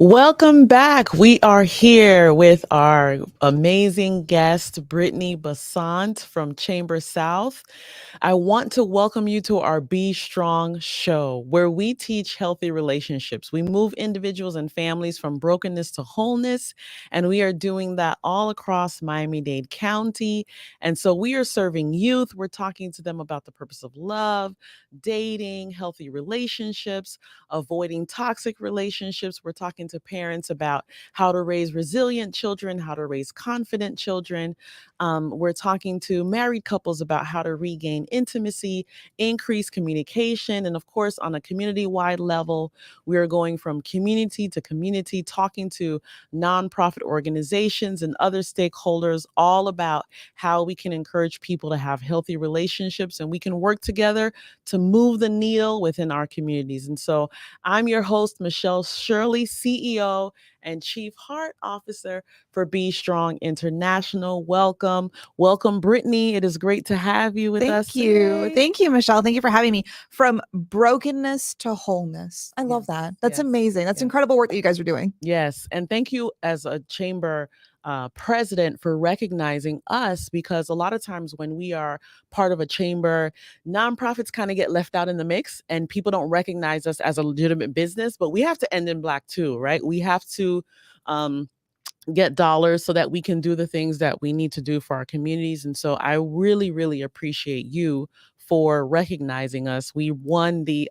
Welcome back. We are here with our amazing guest, Brittnie Basant from Chamber South. I want to welcome you to our Be Strong show, where we teach healthy relationships. We move individuals and families from brokenness to wholeness, and we are doing that all across Miami-Dade County. And so we are serving youth. We're talking to them about the purpose of love, dating, healthy relationships, avoiding toxic relationships. We're talking to parents about how to raise resilient children, how to raise confident children. We're talking to married couples about how to regain intimacy, increase communication, and of course, on a community-wide level, we are going from community to community, talking to nonprofit organizations and other stakeholders all about how we can encourage people to have healthy relationships and we can work together to move the needle within our communities. And so I'm your host, Michelle Shirley, CEO and Chief Heart Officer for Be Strong International. Welcome. Welcome, Brittnie. It is great to have you with us. Thank you. Today. Thank you, Michelle. Thank you for having me. From brokenness to wholeness. I love that. That's amazing. That's incredible work that you guys are doing. Yes. And thank you as a chamber president for recognizing us, because a lot of times when we are part of a chamber, nonprofits kind of get left out in the mix and people don't recognize us as a legitimate business, but we have to end in black too, right? We have to get dollars so that we can do the things that we need to do for our communities. And so I really, really appreciate you for recognizing us. We won the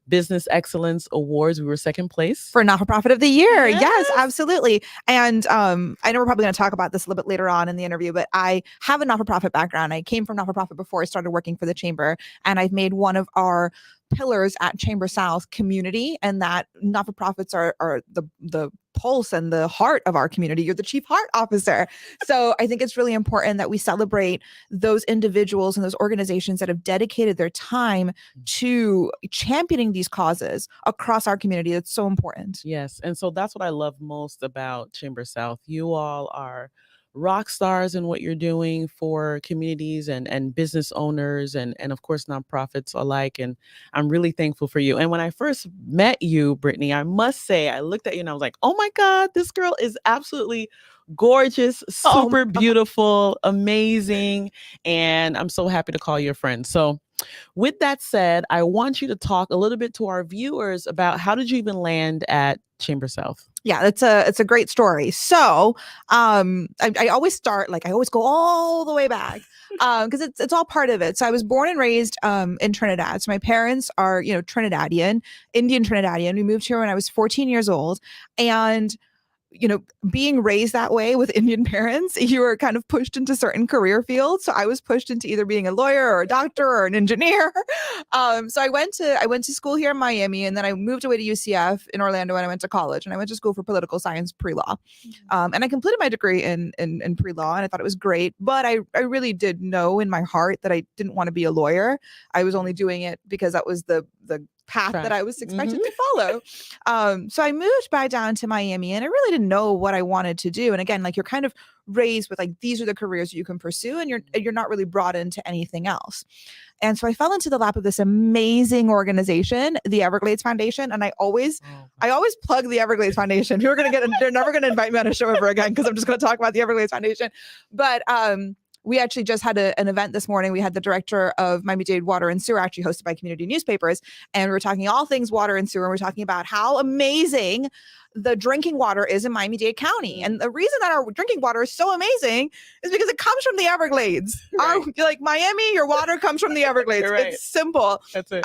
Business Excellence Awards. We were second place. For Not-for-Profit of the Year. Yes, absolutely. And I know we're probably going to talk about this a little bit later on in the interview, but I have a not-for-profit background. I came from not-for-profit before I started working for the Chamber, and I've made one of our pillars at Chamber South community, and that not-for-profits are the pulse and the heart of our community. You're the Chief Heart Officer. So I think it's really important that we celebrate those individuals and those organizations that have dedicated their time to championing these causes across our community. It's so important. Yes. And so that's what I love most about Chamber South. You all are rock stars in what you're doing for communities and business owners and of course nonprofits alike. And I'm really thankful for you. And when I first met you, Brittnie, I must say I looked at you and I was like, oh my God, this girl is absolutely gorgeous, super beautiful, amazing. And I'm so happy to call you a friend. So with that said, I want you to talk a little bit to our viewers about how did you even land at Chamber South? Yeah, it's a great story. So I always start, I always go all the way back because it's all part of it. So I was born and raised in Trinidad. So my parents are, Trinidadian, Indian Trinidadian. We moved here when I was 14 years old. And being raised that way with Indian parents, you were kind of pushed into certain career fields. So I was pushed into either being a lawyer or a doctor or an engineer. So I went to school here in Miami, and then I moved away to UCF in Orlando, and I went to college, and I went to school for political science pre-law. And I completed my degree in pre-law, and I thought it was great. But I really did know in my heart that I didn't want to be a lawyer. I was only doing it because that was the path that I was expected to follow. So I moved back down to Miami, and I really didn't know what I wanted to do. And again, you're kind of raised with these are the careers you can pursue, and you're not really brought into anything else. And so I fell into the lap of this amazing organization, the Everglades Foundation. And I always plug the Everglades Foundation. They're never going to invite me on a show ever again because I'm just going to talk about the Everglades Foundation. But we actually just had an event this morning. We had the director of Miami-Dade Water and Sewer, actually hosted by community newspapers. And we were talking all things water and sewer. And we're talking about how amazing the drinking water is in Miami-Dade County. And the reason that our drinking water is so amazing is because it comes from the Everglades. Right. Miami, your water comes from the Everglades. Right. It's simple. That's it.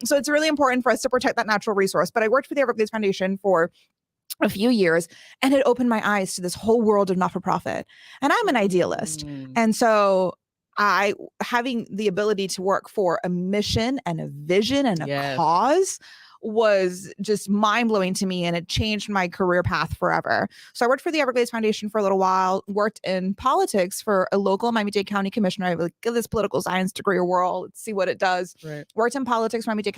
So it's really important for us to protect that natural resource. But I worked for the Everglades Foundation for a few years, and it opened my eyes to this whole world of not-for-profit. And I'm an idealist. And so having the ability to work for a mission and a vision and a cause was just mind-blowing to me, and it changed my career path forever. So I worked for the Everglades Foundation for a little while, worked in politics for a local Miami-Dade County commissioner. I would give this political science degree a whirl, let's see what it does. Right. Worked in politics for Miami-Dade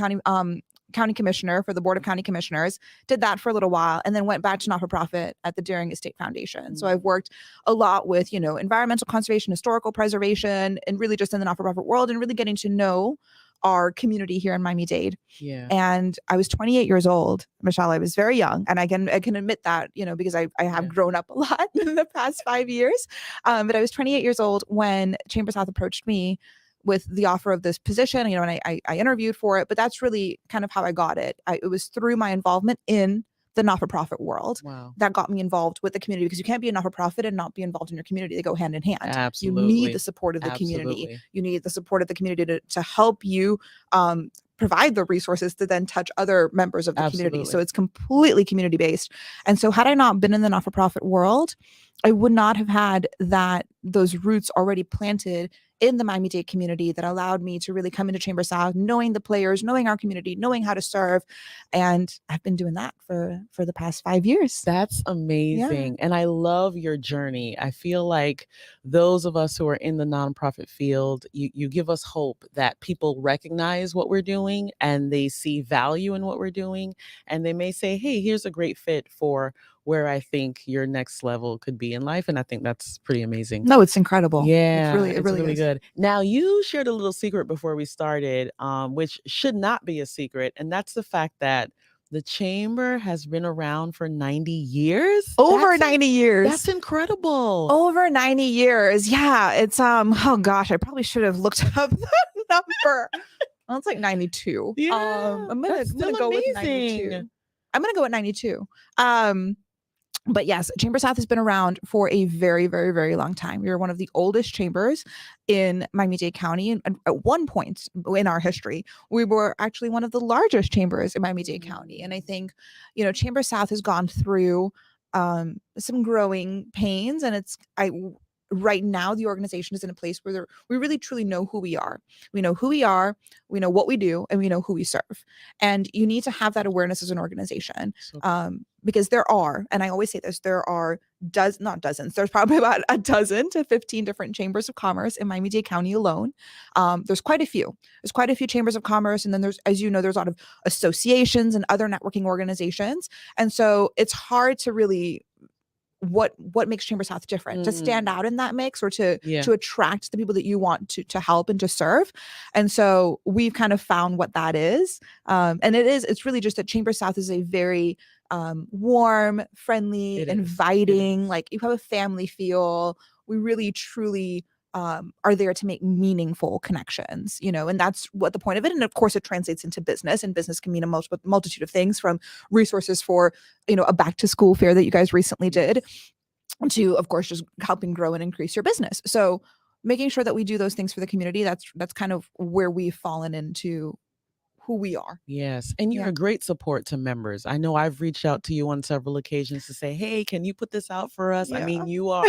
County commissioner for the Board of County Commissioners, did that for a little while, and then went back to not-for-profit at the Deering Estate Foundation. So I've worked a lot with, environmental conservation, historical preservation, and really just in the not-for-profit world, and really getting to know our community here in Miami-Dade. Yeah. And I was 28 years old, Michelle. I was very young, and I can admit that, because I have grown up a lot in the past 5 years. But I was 28 years old when Chamber South approached me with the offer of this position, and I interviewed for it. But that's really kind of how I got it. It was through my involvement in the not-for-profit world that got me involved with the community, because you can't be a not-for-profit and not be involved in your community. They go hand in hand. Absolutely. You need the support of the community. You need the support of the community to help you provide the resources to then touch other members of the community. So it's completely community-based. And so had I not been in the not-for-profit world, I would not have had those roots already planted in the Miami-Dade community that allowed me to really come into Chamber South, knowing the players, knowing our community, knowing how to serve. And I've been doing that for the past 5 years. That's amazing. And I love your journey. I feel like those of us who are in the nonprofit field, you give us hope that people recognize what we're doing and they see value in what we're doing. And they may say, hey, here's a great fit for where I think your next level could be in life. And I think that's pretty amazing. No, it's incredible. Yeah, it's really good. Now, you shared a little secret before we started, which should not be a secret. And that's the fact that the Chamber has been around for 90 years. Over 90 years. That's incredible. Over 90 years. Yeah. It's, oh gosh, I probably should have looked up the number. Well, it's like 92. Yeah. I'm going to go with 92. I'm going to go with 92. But yes, Chamber South has been around for a very, very, very long time. We are one of the oldest chambers in Miami-Dade County. And at one point in our history, we were actually one of the largest chambers in Miami-Dade County. And I think, Chamber South has gone through some growing pains, and right now the organization is in a place where we really truly know who we are. We know who we are, we know what we do, and we know who we serve. And you need to have that awareness as an organization. Because and I always say this, there are not dozens, there's probably about a dozen to 15 different chambers of commerce in Miami-Dade County alone. There's quite a few. There's quite a few chambers of commerce. And then there's a lot of associations and other networking organizations. And so it's hard to really what makes Chamber South different, to stand out in that mix, or to attract the people that you want to help and to serve. And so we've kind of found what that is. And it's really just that Chamber South is a very warm, friendly, inviting, like you have a family feel. We really truly are there to make meaningful connections, and that's what the point of it. And of course it translates into business, and business can mean a multitude of things, from resources for, a back to school fair that you guys recently did, to, of course, just helping grow and increase your business. So making sure that we do those things for the community, that's kind of where we've fallen into who we are. Yes. And you're a great support to members. I know I've reached out to you on several occasions to say, hey, can you put this out for us? I mean, you are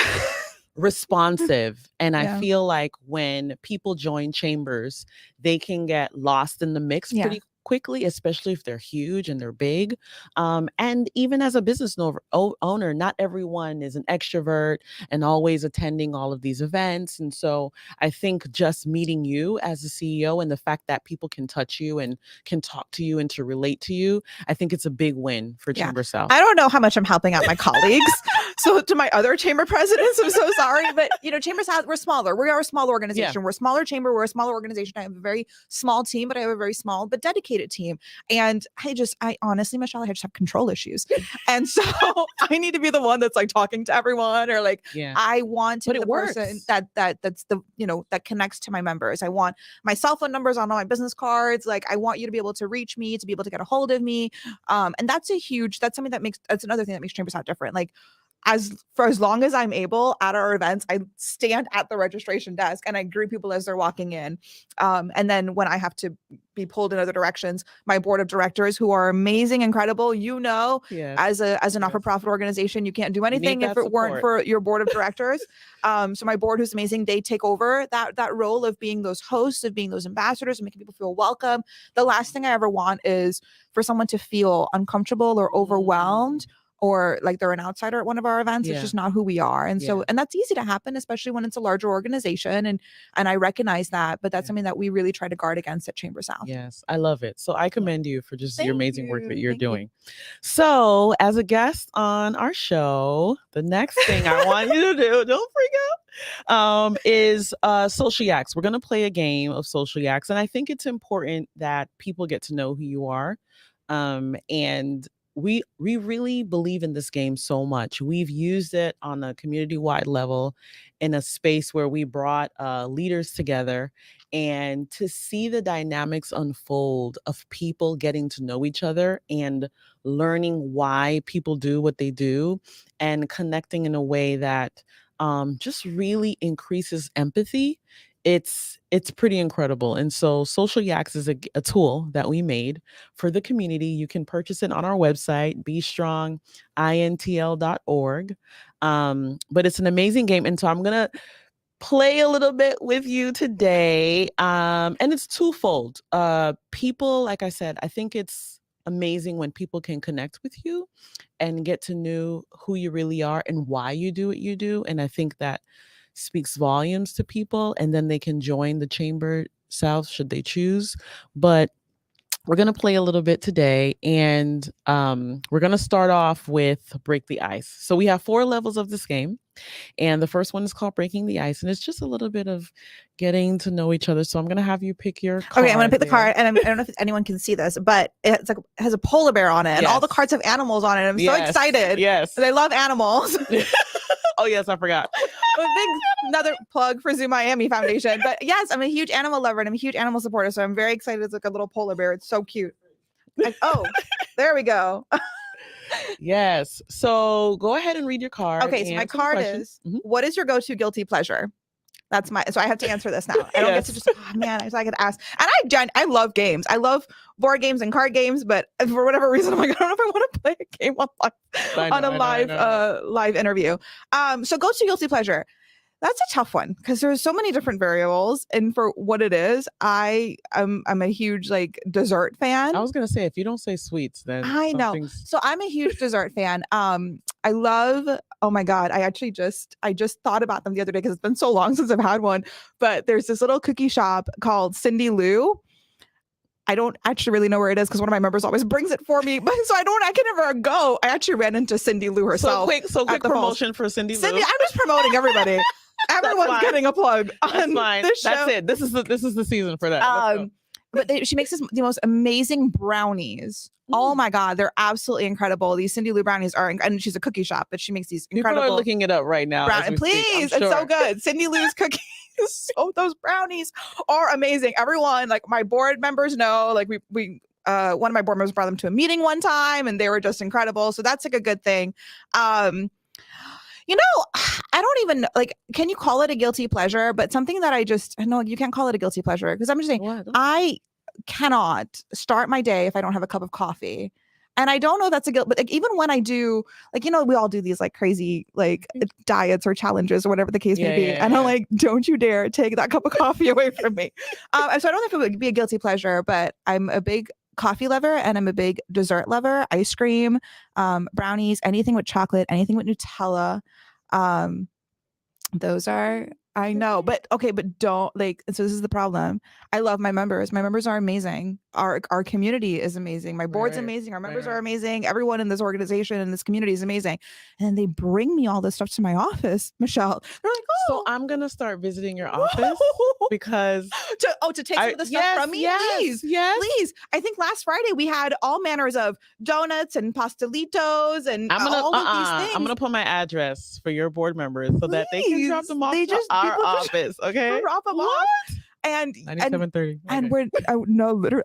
responsive. And I feel like when people join chambers, they can get lost in the mix pretty quickly, especially if they're huge and they're big. And even as a business owner, not everyone is an extrovert and always attending all of these events. And so I think just meeting you as a CEO and the fact that people can touch you and can talk to you and to relate to you, I think it's a big win for Chamber South. I don't know how much I'm helping out my colleagues. So to my other chamber presidents, I'm so sorry. But, Chamber South, we're smaller. We are a small organization. Yeah. We're a smaller chamber. We're a smaller organization. I have a very small team, but I have a very small but dedicated team. And I honestly, Michelle, I just have control issues. And so I need to be the one that's like talking to everyone, or like, I want to be the person that's the, that connects to my members. I want my cell phone numbers on all my business cards. Like, I want you to be able to reach me, to be able to get a hold of me. And that's something that's another thing that makes Chamber South different. Like, as long as I'm able at our events, I stand at the registration desk and I greet people as they're walking in. And then when I have to be pulled in other directions, my board of directors, who are amazing, incredible, as a not-for-profit organization, you can't do anything if it weren't for your board of directors. So my board, who's amazing, they take over that role of being those hosts, of being those ambassadors, and making people feel welcome. The last thing I ever want is for someone to feel uncomfortable or overwhelmed or like they're an outsider at one of our events. It's just not who we are. And so, and that's easy to happen, especially when it's a larger organization. And I recognize that, but that's something that we really try to guard against at Chamber South. Yes, I love it. So I commend you for just your amazing work that you're doing. So as a guest on our show, the next thing I want you to do, don't freak out, is Social Yaks. We're going to play a game of Social Yaks. And I think it's important that people get to know who you are. And we really believe in this game so much. We've used it on a community-wide level in a space where we brought leaders together, and to see the dynamics unfold of people getting to know each other and learning why people do what they do and connecting in a way that just really increases empathy. It's pretty incredible. And so Social Yaks is a tool that we made for the community. You can purchase it on our website, bestrongintl.org. But it's an amazing game. And so I'm going to play a little bit with you today. And it's twofold. People, like I said, I think it's amazing when people can connect with you and get to know who you really are and why you do what you do. And I think that speaks volumes to people, and then they can join the Chamber South should they choose. But we're going to play a little bit today, and we're going to start off with Break the Ice. So we have 4 levels of this game, and the first one is called Breaking the Ice, and it's just a little bit of getting to know each other. So I'm going to have you pick your card. Okay, I'm going to pick the card, and I don't know if anyone can see this, but it has a polar bear on it, and all the cards have animals on it. I'm so excited. Yes. I love animals. Oh, yes, I forgot. Another plug for Zoo Miami Foundation. But yes, I'm a huge animal lover and I'm a huge animal supporter. So I'm very excited. It's like a little polar bear. It's so cute. There we go. Yes. So go ahead and read your card. Okay, so my card is, what is your go-to guilty pleasure? So I have to answer this now. I don't get to just, so I could ask. And I love games. I love board games and card games, but for whatever reason, I'm like, I don't know if I want to play a game on a live interview. So go to guilty pleasure. That's a tough one because there's so many different variables, and for what it is, I'm a huge dessert fan. I was gonna say, if you don't say sweets, then I know. So I'm a huge dessert fan. I love. Oh my God! I just thought about them the other day because it's been so long since I've had one. But there's this little cookie shop called Cindy Lou. I don't actually really know where it is because one of my members always brings it for me, but so I can never go. I actually ran into Cindy Lou herself. So quick promotion for Cindy Lou. I'm just promoting everybody. Everyone's getting a plug on this show. That's it. This is the season for that. But she makes the most amazing brownies. Oh my God, they're absolutely incredible. These Cindy Lou brownies are, and she's a cookie shop, but she makes these incredible. People are looking it up right now. Please, it's so good. Cindy Lou's cookies. So those brownies are amazing. Everyone, my board members know. We one of my board members brought them to a meeting one time, and they were just incredible. So that's a good thing. I don't even can you call it a guilty pleasure? But something that I know you can't call it a guilty pleasure because I'm just saying I cannot start my day if I don't have a cup of coffee. And I don't know that's a guilt, but even when I do, we all do these crazy diets or challenges or whatever the case may be. And I'm like, don't you dare take that cup of coffee away from me. So I don't know if it would be a guilty pleasure, but I'm a big coffee lover and I'm a big dessert lover. Ice cream, brownies, anything with chocolate, anything with Nutella. Those are, I know, but okay, but don't so this is the problem. I love my members. My members are amazing. Our community is amazing. My board's amazing. Our members are amazing. Everyone in this organization and this community is amazing. And then they bring me all this stuff to my office, Michelle. They're like, so I'm gonna start visiting your office because to take some of the stuff from me. Please. I think last Friday we had all manners of donuts and pastelitos and all of these things. I'm gonna put my address for your board members so that they can drop them off to our office. Okay. Drop them off. And 9730. And we're literally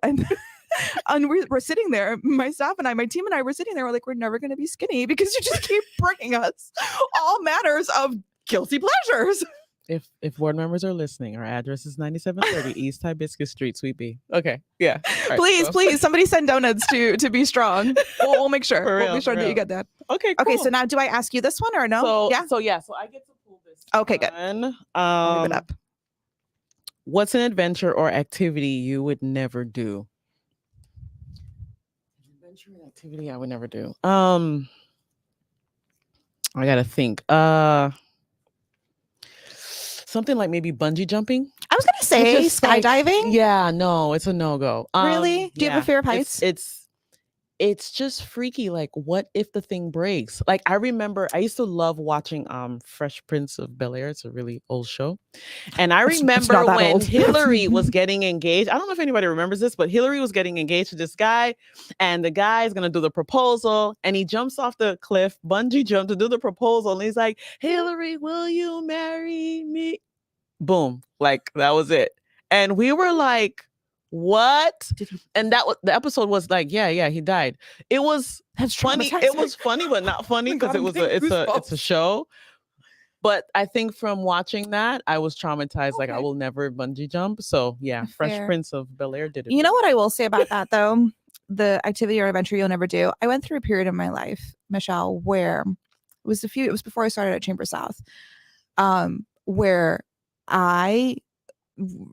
and we're sitting there, my staff and my team and I were sitting there, we're like, we're never going to be skinny because you just keep bringing us all matters of guilty pleasures. If board members are listening, our address is 9730 East Hibiscus Street, Suite B. Okay, yeah. Right, please, somebody send donuts to Be Strong. We'll make sure. We'll make sure that you get that. Okay, cool. Okay, so now do I ask you this one or no? So I get to pull this. Okay, good. Leave it up. What's an adventure or activity you would never do? Adventure or activity I would never do. I gotta think. Something like maybe bungee jumping. I was gonna It's say just like, skydiving. yeah, no, it's a no go. Really? Do you have a Yeah, fear of heights? it's just freaky. Like, what if the thing breaks? Like, I remember I used to love watching Fresh Prince of BelAir. It's a really old show. And I It's not remember that when old. Hillary was getting engaged. I don't know if anybody remembers this, but Hillary was getting engaged to this guy, and the guy is gonna do the proposal, and he jumps off the cliff, bungee jump to do the proposal, and he's like, "Hillary, will you marry me?" Boom, like that was it. And we were like, "What?" And the episode was like, yeah, he died. It was That's funny. traumatizing. It was funny, but not funny because God, I'm getting it's a goosebumps. show. But I think from watching that, I was traumatized. Like, I Okay. will never bungee jump. So yeah, Fresh Fair. Prince of BelAir did it. You for know me. what I will say about that though? The activity or adventure you'll never do. I went through a period in my life, Michelle, where it was before I started at Chamber South, where I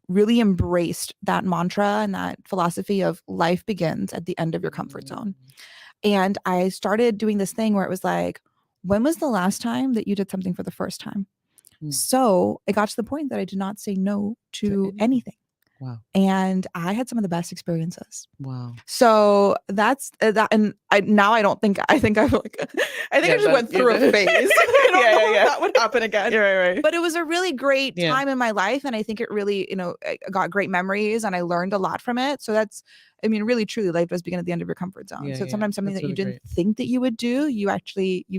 really embraced that mantra and that philosophy of life begins at the end of your comfort zone. And I started doing this thing where it was like, when was the last time that you did something for the first time? So it got to the point that I did not say no to anything. Wow. And I had some of the best experiences. Wow. So that's that. And now I don't think, I think I've like, I think I just went through a phase. I don't know if that would happen again. Right. But it was a really great time in my life. And I think it really, I got great memories and I learned a lot from it. So that's, I mean, really, truly, life does begin at the end of your comfort zone. So it's sometimes something that you didn't think that you would do, you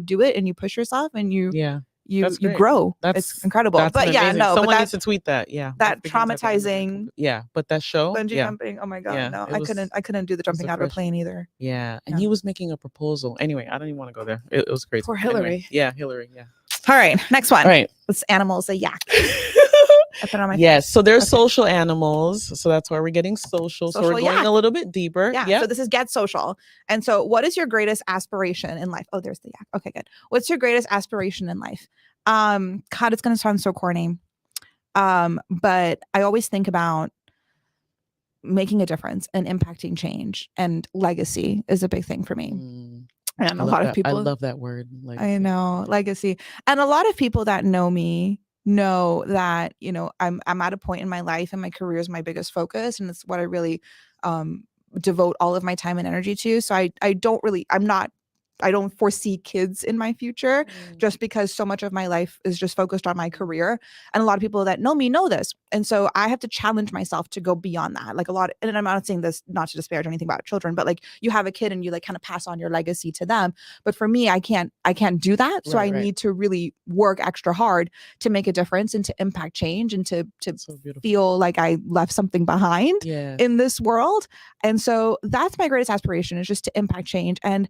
do it and you push yourself and you grow. It's incredible. But yeah, no, someone needs to tweet that. Yeah. That traumatizing. Yeah. But that show. Bungee jumping. Oh my God. No, I couldn't do the jumping out of a plane either. Yeah. And he was making a proposal. Anyway, I don't even want to go there. It was crazy. Poor Hillary. Anyway, yeah, Hillary. Yeah. All right. Next one. All right. This animal's a yak. I put it on my yes. So they're social animals. So that's why we're getting social. So we're going yak. a little bit deeper. Yeah. So this is get social. And so what is your greatest aspiration in life? Oh, there's the yak. Okay, good. What's your greatest aspiration in life? God, it's going to sound so corny. But I always think about making a difference and impacting change, and legacy is a big thing for me. And a lot of people, I love that word. Legacy. I know, legacy. And a lot of people that know me know that, I'm at a point in my life and my career is my biggest focus. And it's what I really devote all of my time and energy to. So I don't foresee kids in my future just because so much of my life is just focused on my career. And a lot of people that know me know this. And so I have to challenge myself to go beyond that. Like and I'm not saying this not to disparage anything about children, but like you have a kid and you like kind of pass on your legacy to them. But for me, I can't do that. So I need to really work extra hard to make a difference and to impact change and to feel like I left something behind in this world. And so that's my greatest aspiration, is just to impact change. And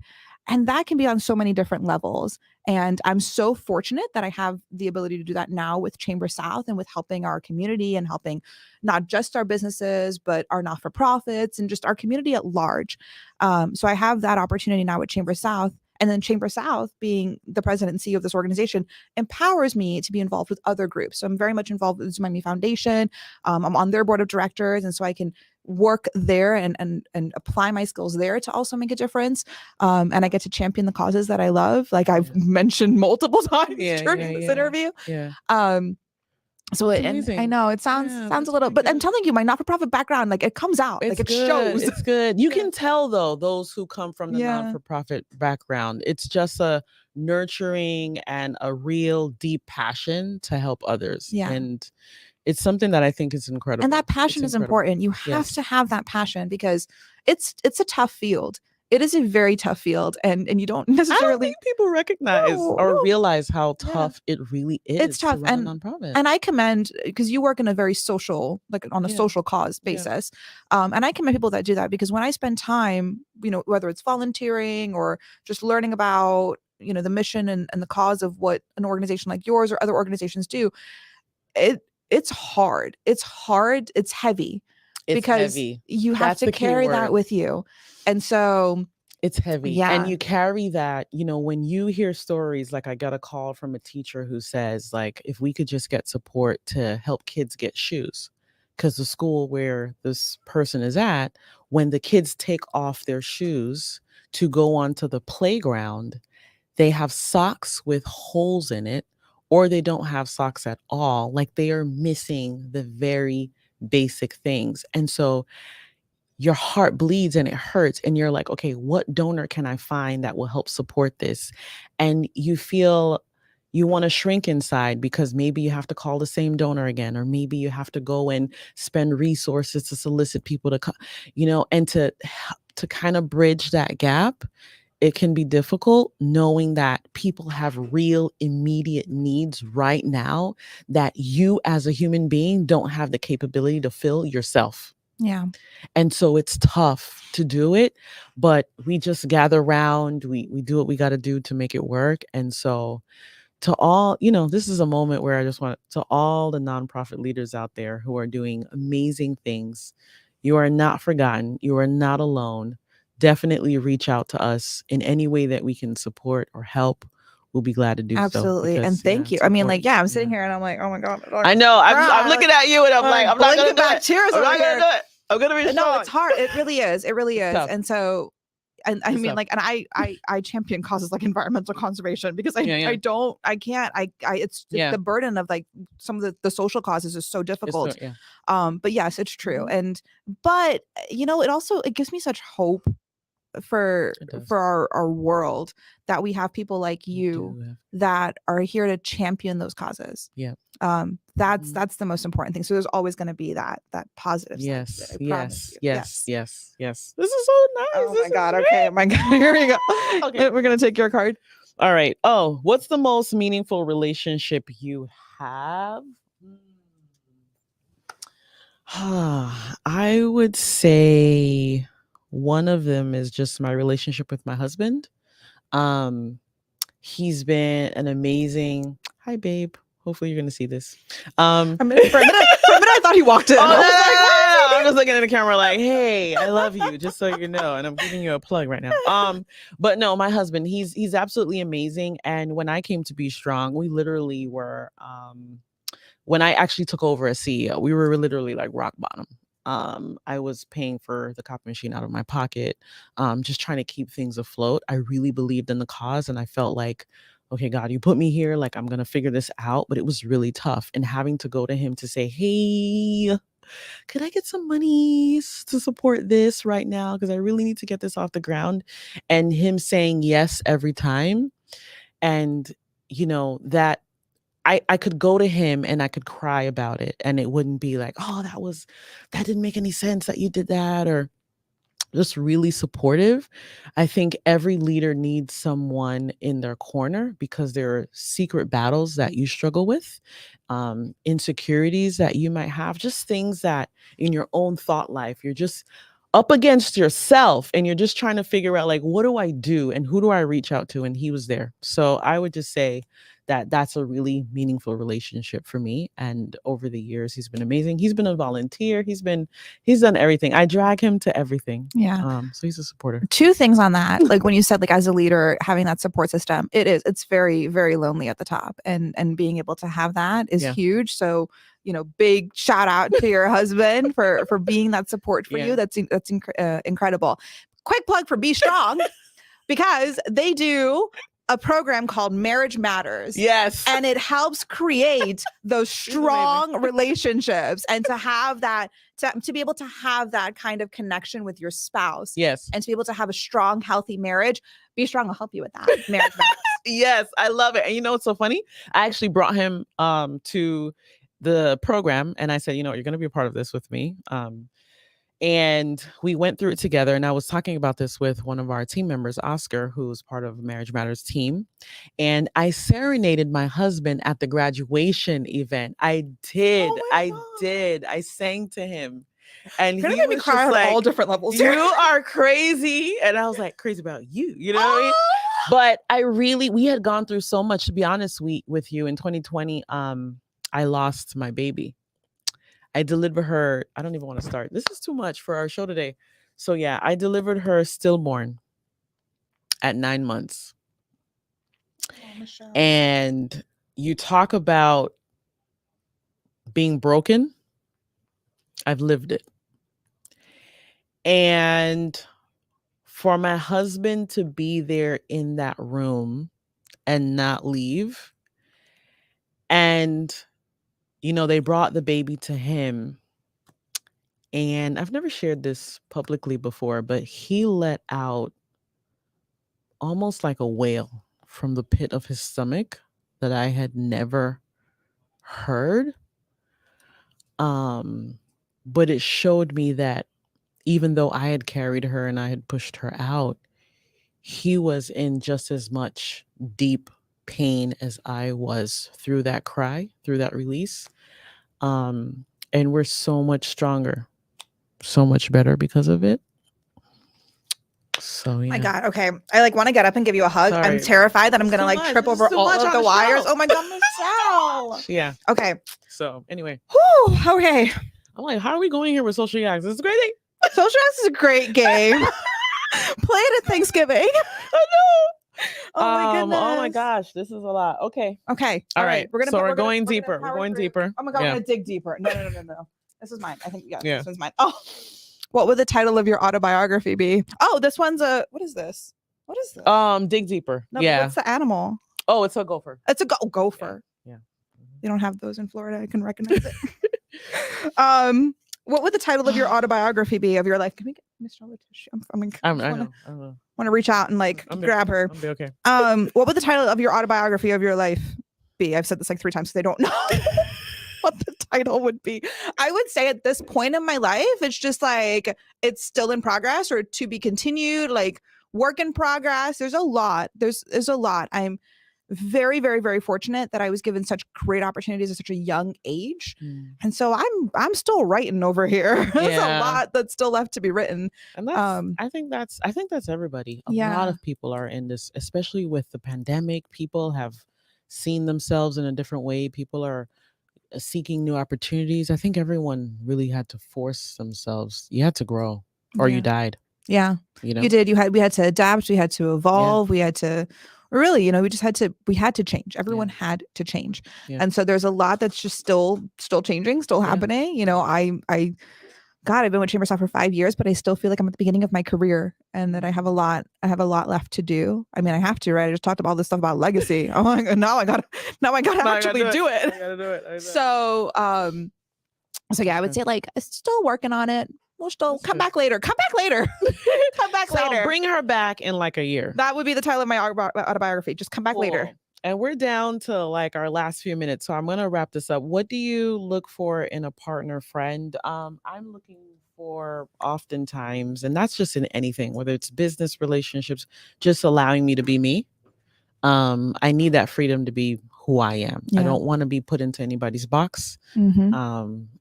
that can be on so many different levels. And I'm so fortunate that I have the ability to do that now with Chamber South and with helping our community and helping not just our businesses, but our not-for-profits and just our community at large. So I have that opportunity now with Chamber South. And then Chamber South, being the president and CEO of this organization, empowers me to be involved with other groups. So I'm very much involved with the Zumami Foundation. I'm on their board of directors. And so I can work there and apply my skills there to also make a difference. And I get to champion the causes that I love, like I've mentioned multiple times during this interview. So I know it sounds a little, but I'm telling you, my not-for-profit background, like it comes out, like it shows. It's good. You can tell though, those who come from the non-for-profit background, it's just a nurturing and a real deep passion to help others. And it's something that I think is incredible. And that passion is important. You have to have that passion because it's a tough field. It is a very tough field, and you don't necessarily. I don't think people recognize or realize how tough it really is. It's tough, to run a nonprofit. And I commend, because you work in a very social, like on a social cause basis, and I commend people that do that, because when I spend time, whether it's volunteering or just learning about the mission and the cause of what an organization like yours or other organizations do, it's hard. It's hard. It's heavy. Because you have to carry that with you. And so it's heavy. Yeah. And you carry that, when you hear stories, like I got a call from a teacher who says, like, if we could just get support to help kids get shoes, because the school where this person is at, when the kids take off their shoes to go onto the playground, they have socks with holes in it, or they don't have socks at all. Like they are missing the very basic things. And so your heart bleeds and it hurts. And you're like, okay, what donor can I find that will help support this? And you feel you want to shrink inside because maybe you have to call the same donor again, or maybe you have to go and spend resources to solicit people to come, and to kind of bridge that gap. It can be difficult knowing that people have real immediate needs right now that you as a human being don't have the capability to fill yourself. Yeah. And so it's tough to do it, but we just gather around, we do what we got to do to make it work. And so to all, this is a moment where I just want to all the nonprofit leaders out there who are doing amazing things. You are not forgotten. You are not alone. Definitely reach out to us in any way that we can support or help. We'll be glad to do Absolutely. so. And thank you. I mean, like, I'm sitting here and I'm like, oh my God. I know. I'm looking at you and I'm like, I'm not going to do it. Tears I'm not going to here. do it. I'm going to be strong. No, it's hard. It really is. It really is. tough. And so, and I It's mean, tough. like, and I champion causes like environmental conservation because Yeah. it's the burden of like some of the social causes is so difficult. But yes, it's true. But it gives me such hope for our world that we have people like you that are here to champion those causes. Yeah. That's the most important thing. So there's always going to be that positive side. Yes. This is so nice. Oh my God. Okay. My God. Here we go. Okay. We're going to take your card. All right. Oh, what's the most meaningful relationship you have? I would say one of them is just my relationship with my husband. He's been an amazing. Hi, babe. Hopefully you're gonna see this. For a minute, I thought he walked in. I'm just looking at the camera like, hey, I love you, just so you know, and I'm giving you a plug right now. But no, my husband, he's absolutely amazing. And when I came to Be Strong, we literally were. When I actually took over as CEO, we were literally like rock bottom. I was paying for the copy machine out of my pocket, just trying to keep things afloat. I really believed in the cause and I felt like, okay, God, you put me here, like I'm going to figure this out. But it was really tough. And having to go to him to say, hey, could I get some money to support this right now? Because I really need to get this off the ground. And him saying yes every time. And, that I could go to him and I could cry about it. And it wouldn't be like, oh, that didn't make any sense that you did that, or just really supportive. I think every leader needs someone in their corner because there are secret battles that you struggle with, insecurities that you might have, just things that in your own thought life, you're just up against yourself and you're just trying to figure out like, what do I do and who do I reach out to? And he was there. So I would just say that that's a really meaningful relationship for me. And over the years, he's been amazing. He's been a volunteer. He's done everything. I drag him to everything. Yeah. So he's a supporter. Two things on that. Like when you said, like as a leader, having that support system, it's very, very lonely at the top, and being able to have that is huge. So, big shout out to your husband for being that support for you. That's incredible. Quick plug for Be Strong because they do a program called Marriage Matters. Yes. And it helps create those strong relationships and to have that, to be able to have that kind of connection with your spouse. Yes. And to be able to have a strong, healthy marriage. Be Strong will help you with that. Marriage Matters. Yes, I love it. And you know what's so funny? I actually brought him to the program and I said, you're going to be a part of this with me. And we went through it together. And I was talking about this with one of our team members, Oscar, who's part of Marriage Matters team. And I serenaded my husband at the graduation event. I did. I sang to him. And he made me cry on all different levels. You are crazy. And I was like, crazy about you. You know what I mean? But we had gone through so much, to be honest with you. In 2020, I lost my baby. I delivered her. I don't even want to start. This is too much for our show today. So yeah, I delivered her stillborn at 9 months. And you talk about being broken. I've lived it. And for my husband to be there in that room and not leave. And, they brought the baby to him. And I've never shared this publicly before, but he let out almost like a wail from the pit of his stomach that I had never heard. But it showed me that even though I had carried her and I had pushed her out, he was in just as much deep pain as I was through that cry, through that release. And we're so much stronger, so much better because of it. So yeah. My God. Okay. I want to get up and give you a hug. Sorry. I'm terrified that I'm going to trip over all of the wires. Show. Oh my God, Michelle. Yeah. Okay. So anyway. Whew, okay. I'm like, how are we going here with social gags? This is a great thing. Social gags is a great game. Play it at Thanksgiving. I know. Oh my goodness. Oh my gosh, this is a lot. Okay. Okay. All right. We're going deeper. We're going deeper. Oh my God, Yeah. we're gonna dig deeper. No. This is mine. I think Yeah. This one's mine. Oh, what would the title of your autobiography be? Oh, this one's what is this? What is this? Dig deeper. No, Yeah. what's the animal? Oh, it's a gopher. It's a gopher. Yeah. You don't have those in Florida. I can recognize it. What would the title of your autobiography be of your life? Can we get Miss Shirley tissue? I know. Want to reach out and grab her. I'll be okay. What would the title of your autobiography of your life be? I've said this 3 times, so they don't know what the title would be. I would say at this point in my life, it's just it's still in progress or to be continued, work in progress. There's a lot. There's a lot. I'm very, very, very fortunate that I was given such great opportunities at such a young age. And so I'm still writing over here. There's a lot that's still left to be written. And that's, I think that's everybody. A lot of people are in this, especially with the pandemic. People have seen themselves in a different way. People are seeking new opportunities. I think everyone really had to force themselves. You had to grow or you died. Yeah. You did. We had to adapt. We had to evolve. We had to really, we had to change. Everyone had to change. And so there's a lot that's just still changing, still happening. I've been with Chamber South for 5 years, but I still feel like I'm at the beginning of my career and that I have a lot left to do. I mean, I have to, right? I just talked about all this stuff about legacy. Oh my God, now I gotta actually do it. I gotta do it. So yeah, I would say still working on it. We'll still come back later. Come back later. So bring her back in a year. That would be the title of my autobiography. Just come back later. And we're down to our last few minutes. So I'm going to wrap this up. What do you look for in a partner friend? I'm looking for oftentimes, and that's just in anything, whether it's business, relationships, just allowing me to be me. I need that freedom to be who I am. I don't want to be put into anybody's box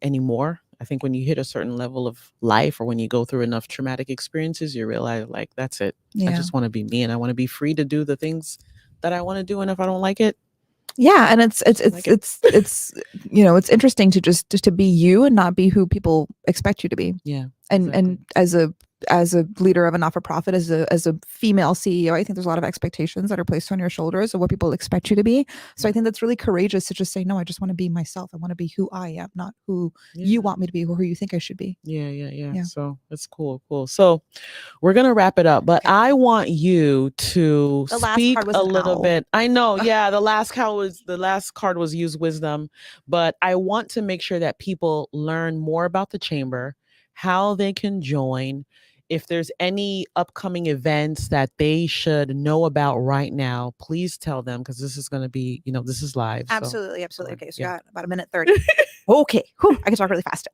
anymore. I think when you hit a certain level of life or when you go through enough traumatic experiences, you realize that's it. I just want to be me and I want to be free to do the things that I want to do. And if I don't like it. Yeah. And it's interesting to just to be you and not be who people expect you to be. Yeah. And as a leader of a not-for-profit, as a female CEO, I think there's a lot of expectations that are placed on your shoulders of what people expect you to be. So I think that's really courageous to just say, no, I just want to be myself. I want to be who I am, not who you want me to be or who you think I should be. Yeah. So it's cool. So we're going to wrap it up, but I want you to speak a little bit. I know. Yeah. The last card was use wisdom, but I want to make sure that people learn more about the chamber, how they can join. If there's any upcoming events that they should know about right now, please tell them, because this is going to be, this is live. Absolutely. Okay, so got about 1:30. Okay, whew, I can talk really fast.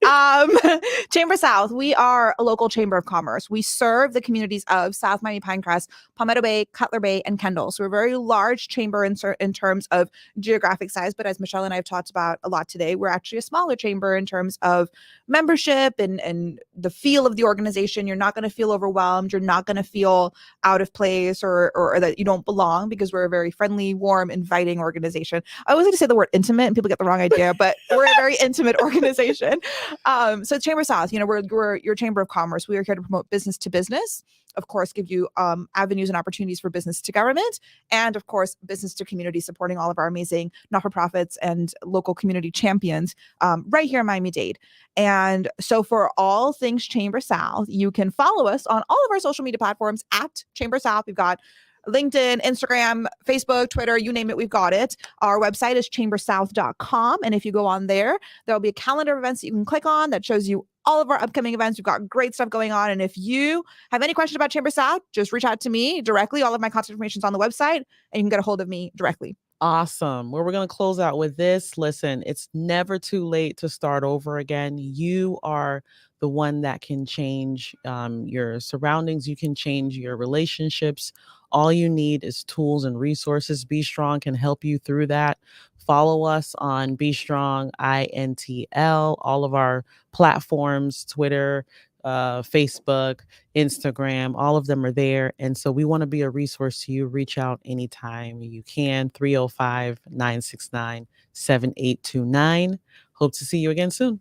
Chamber South, we are a local chamber of commerce. We serve the communities of South Miami, Pinecrest, Palmetto Bay, Cutler Bay, and Kendall. So we're a very large chamber in terms of geographic size, but as Michelle and I have talked about a lot today, we're actually a smaller chamber in terms of membership and the feel of the organization. You're not going to feel overwhelmed. You're not going to feel out of place or that you don't belong, because we're a very friendly, warm, inviting organization. I always like to say the word intimate and people get the wrong idea, but we're a very intimate organization. So Chamber South, we're your chamber of commerce. We are here to promote business to business, of course, give you avenues and opportunities for business to government, and of course, business to community, supporting all of our amazing not-for-profits and local community champions right here in Miami-Dade. And so for all things Chamber South, you can follow us on all of our social media platforms at Chamber South. We've got LinkedIn, Instagram, Facebook, Twitter, you name it, we've got it. Our website is chambersouth.com. And if you go on there, there'll be a calendar of events that you can click on that shows you all of our upcoming events. We've got great stuff going on. And if you have any questions about Chamber South, just reach out to me directly. All of my contact information is on the website and you can get a hold of me directly. Awesome. Well, we're going to close out with this. Listen, it's never too late to start over again. You are the one that can change your surroundings. You can change your relationships. All you need is tools and resources. Be Strong can help you through that. Follow us on Be Strong INTL, all of our platforms, Twitter, Facebook, Instagram, all of them are there. And so we want to be a resource to you. Reach out anytime you can. 305-969-7829. Hope to see you again soon.